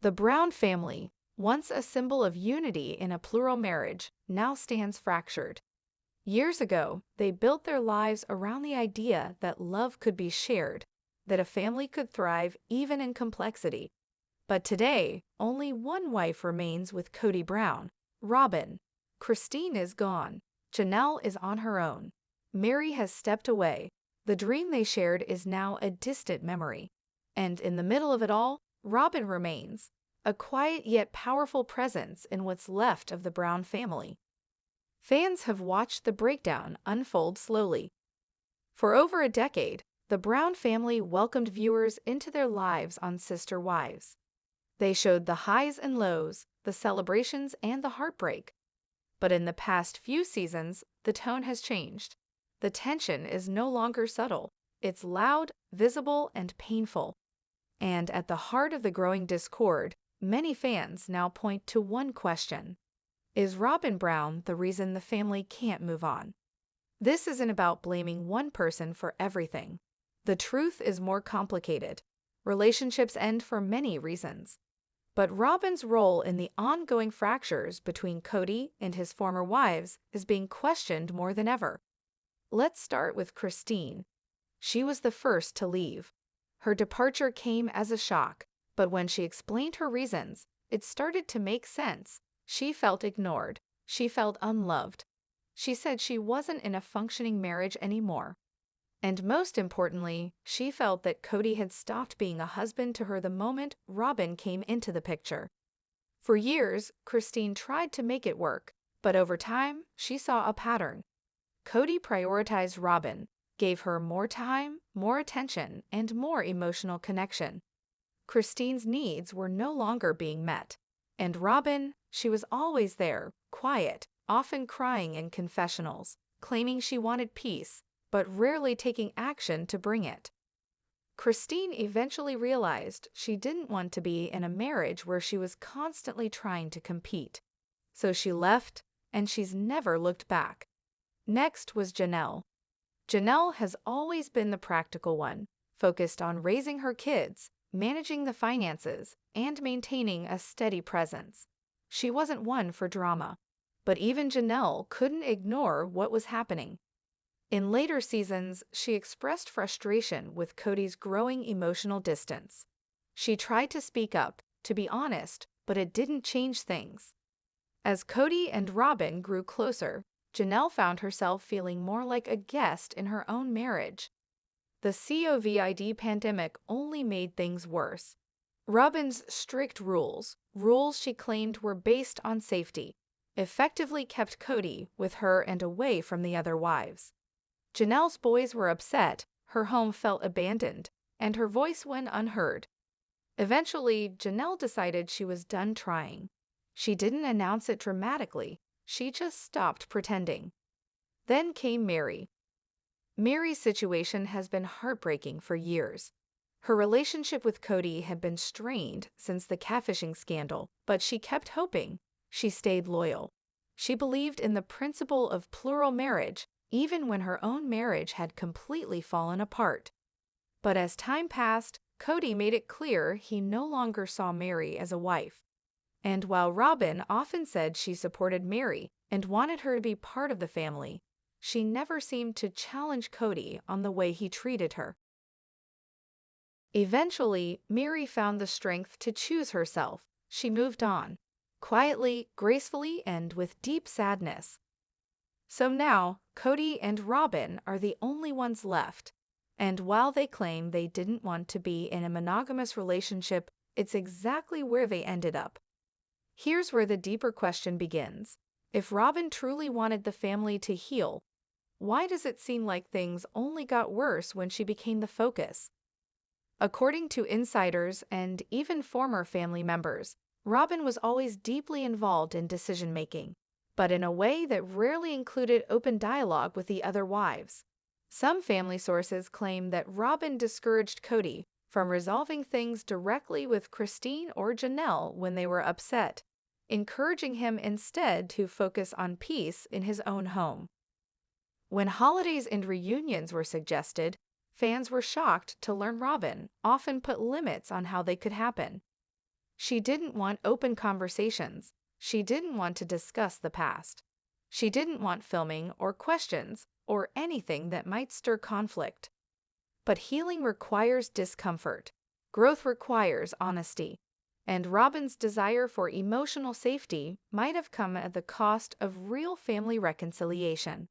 The Brown family, once a symbol of unity in a plural marriage, now stands fractured. Years ago, they built their lives around the idea that love could be shared, that a family could thrive even in complexity. But today, only one wife remains with Kody Brown, Robyn. Christine is gone. Janelle is on her own. Mary has stepped away. The dream they shared is now a distant memory. And in the middle of it all, Robyn remains, a quiet yet powerful presence in what's left of the Brown family. Fans have watched the breakdown unfold slowly. For over a decade, the Brown family welcomed viewers into their lives on Sister Wives. They showed the highs and lows, the celebrations and the heartbreak. But in the past few seasons, the tone has changed. The tension is no longer subtle. It's loud, visible, and painful. And at the heart of the growing discord, many fans now point to one question. Is Robyn Brown the reason the family can't move on? This isn't about blaming one person for everything. The truth is more complicated. Relationships end for many reasons. But Robyn's role in the ongoing fractures between Kody and his former wives is being questioned more than ever. Let's start with Christine. She was the first to leave. Her departure came as a shock, but when she explained her reasons, it started to make sense. She felt ignored. She felt unloved. She said she wasn't in a functioning marriage anymore. And most importantly, she felt that Kody had stopped being a husband to her the moment Robyn came into the picture. For years, Christine tried to make it work, but over time, she saw a pattern. Kody prioritized Robyn, gave her more time, more attention, and more emotional connection. Christine's needs were no longer being met. And Robyn, she was always there, quiet, often crying in confessionals, claiming she wanted peace, but rarely taking action to bring it. Christine eventually realized she didn't want to be in a marriage where she was constantly trying to compete. So she left, and she's never looked back. Next was Janelle. Janelle has always been the practical one, focused on raising her kids, managing the finances, and maintaining a steady presence. She wasn't one for drama, but even Janelle couldn't ignore what was happening. In later seasons, she expressed frustration with Kody's growing emotional distance. She tried to speak up, to be honest, but it didn't change things. As Kody and Robyn grew closer, Janelle found herself feeling more like a guest in her own marriage. The COVID pandemic only made things worse. Robyn's strict rules she claimed were based on safety, effectively kept Kody with her and away from the other wives. Janelle's boys were upset, her home felt abandoned, and her voice went unheard. Eventually, Janelle decided she was done trying. She didn't announce it dramatically, she just stopped pretending. Then came Mary. Mary's situation has been heartbreaking for years. Her relationship with Kody had been strained since the catfishing scandal, but she kept hoping. She stayed loyal. She believed in the principle of plural marriage, even when her own marriage had completely fallen apart. But as time passed, Kody made it clear he no longer saw Mary as a wife. And while Robyn often said she supported Mary and wanted her to be part of the family, she never seemed to challenge Kody on the way he treated her. Eventually, Mary found the strength to choose herself. She moved on, quietly, gracefully, and with deep sadness. So now, Kody and Robyn are the only ones left. And while they claim they didn't want to be in a monogamous relationship, it's exactly where they ended up. Here's where the deeper question begins. If Robyn truly wanted the family to heal, why does it seem like things only got worse when she became the focus? According to insiders and even former family members, Robyn was always deeply involved in decision-making, but in a way that rarely included open dialogue with the other wives. Some family sources claim that Robyn discouraged Kody from resolving things directly with Christine or Janelle when they were upset, encouraging him instead to focus on peace in his own home. When holidays and reunions were suggested, fans were shocked to learn Robyn often put limits on how they could happen. She didn't want open conversations. She didn't want to discuss the past. She didn't want filming or questions or anything that might stir conflict. But healing requires discomfort. Growth requires honesty. And Robyn's desire for emotional safety might have come at the cost of real family reconciliation.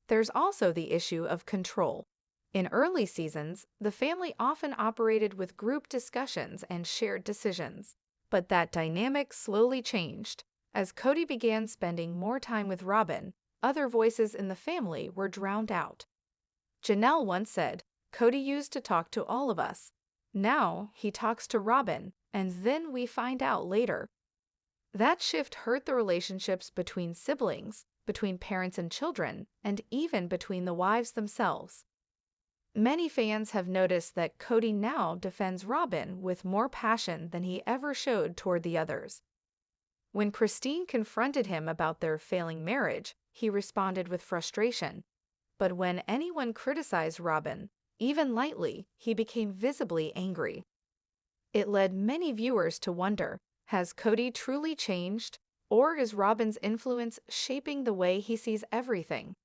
There's also the issue of control. In early seasons, the family often operated with group discussions and shared decisions. But that dynamic slowly changed. As Cody began spending more time with Robyn, other voices in the family were drowned out. Janelle once said, "Cody used to talk to all of us. Now he talks to Robyn, and then we find out later." That shift hurt the relationships between siblings, between parents and children, and even between the wives themselves. Many fans have noticed that Cody now defends Robyn with more passion than he ever showed toward the others. When Christine confronted him about their failing marriage, he responded with frustration. But when anyone criticized Robyn, even lightly, he became visibly angry. It led many viewers to wonder, has Cody truly changed, or is Robyn's influence shaping the way he sees everything?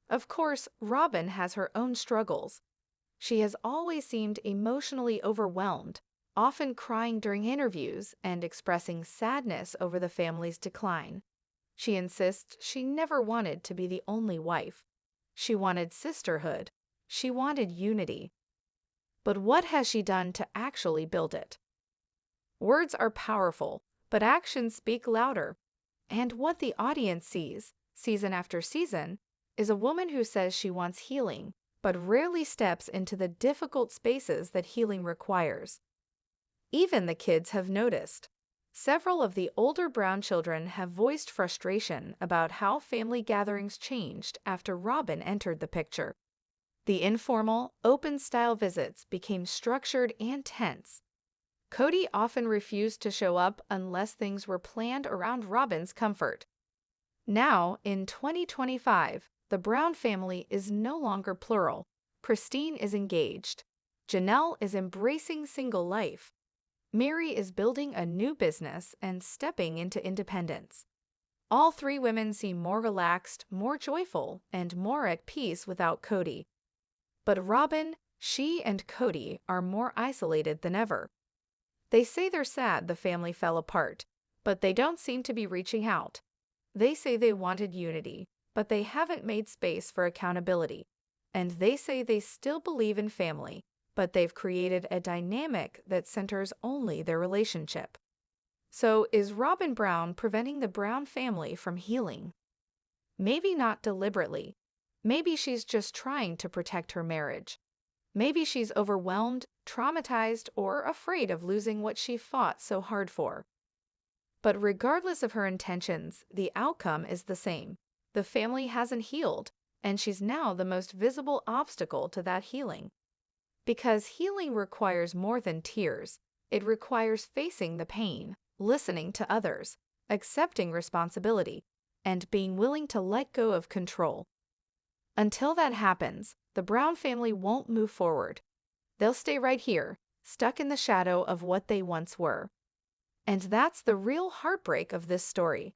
Of course, Robyn has her own struggles. She has always seemed emotionally overwhelmed, often crying during interviews and expressing sadness over the family's decline. She insists she never wanted to be the only wife. She wanted sisterhood. She wanted unity. But what has she done to actually build it? Words are powerful, but actions speak louder. And what the audience sees, season after season, is a woman who says she wants healing, but rarely steps into the difficult spaces that healing requires. Even the kids have noticed. Several of the older Brown children have voiced frustration about how family gatherings changed after Robyn entered the picture. The informal, open-style visits became structured and tense. Cody often refused to show up unless things were planned around Robyn's comfort. Now, in 2025, the Brown family is no longer plural. Christine is engaged. Janelle is embracing single life. Mary is building a new business and stepping into independence. All three women seem more relaxed, more joyful, and more at peace without Cody. But Robyn, she and Cody are more isolated than ever. They say they're sad the family fell apart, but they don't seem to be reaching out. They say they wanted unity, but they haven't made space for accountability. And they say they still believe in family, but they've created a dynamic that centers only their relationship. So is Robyn Brown preventing the Brown family from healing? Maybe not deliberately. Maybe she's just trying to protect her marriage. Maybe she's overwhelmed, traumatized, or afraid of losing what she fought so hard for. But regardless of her intentions, the outcome is the same. The family hasn't healed, and she's now the most visible obstacle to that healing. Because healing requires more than tears. It requires facing the pain, listening to others, accepting responsibility, and being willing to let go of control. Until that happens, the Brown family won't move forward. They'll stay right here, stuck in the shadow of what they once were. And that's the real heartbreak of this story.